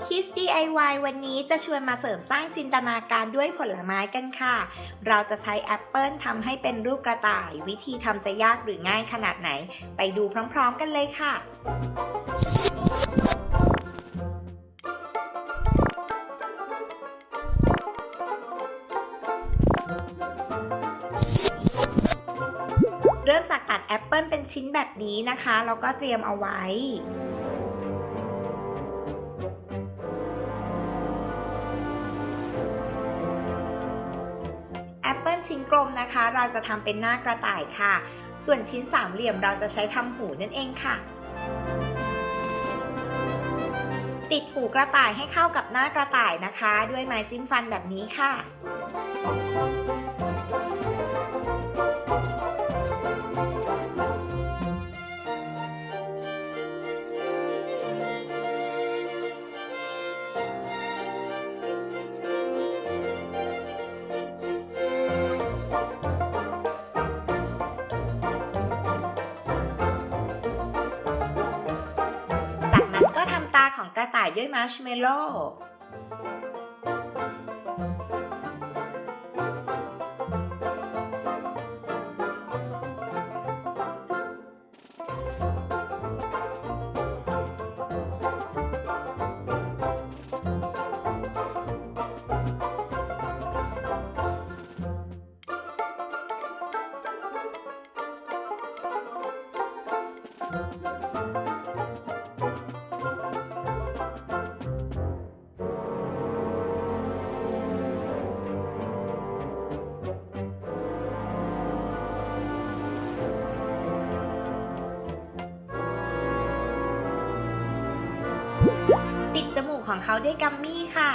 คิส DIY วันนี้จะชวนมาเสริมสร้างจินตนาการด้วยผลไม้กันค่ะ เราจะใช้แอปเปิลทำให้เป็นรูปกระต่าย วิธีทำจะยากหรือง่ายขนาดไหน ไปดูพร้อมๆกันเลยค่ะ เริ่มจากตัดแอปเปิลเป็นชิ้นแบบนี้นะคะแล้วก็เตรียมเอาไว้ แอปเปิลชิ้นกลมนะคะเราจะทำเป็นหน้ากระต่ายค่ะ ส่วนชิ้นสามเหลี่ยมเราจะใช้ทำหูนั่นเองค่ะ ติดหูกระต่ายให้เข้ากับหน้ากระต่ายนะคะด้วยไม้จิ้มฟันแบบนี้ค่ะ จากนั้นก็ทำตาของกระต่ายด้วยมาร์ชเมลโล่ ติดจมูกของเขาด้วยกัมมี่ค่ะ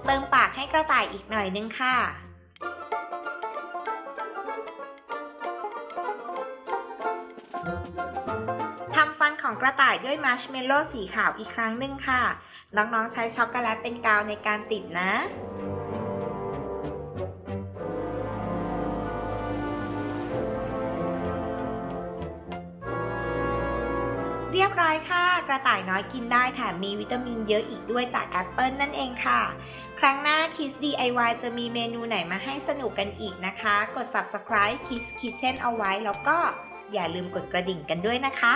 เติมปากให้กระต่ายอีกหน่อยนึงค่ะ ทำฟันของกระต่ายด้วยมาร์ชเมลโล่สีขาวอีกครั้งหนึ่งค่ะ น้องๆใช้ช็อกโกแลตเป็นกาวในการติดนะ เรียบร้อยค่ะ กระต่ายน้อยกินได้แถมมีวิตามินเยอะอีกด้วยจากแอปเปิลนั่นเองค่ะ ครั้งหน้า Kids DIY จะมีเมนูไหนมาให้สนุกกันอีกนะคะ กด Subscribe Kids Kitchen เอาไว้แล้วก็อย่าลืมกดกระดิ่งกันด้วยนะคะ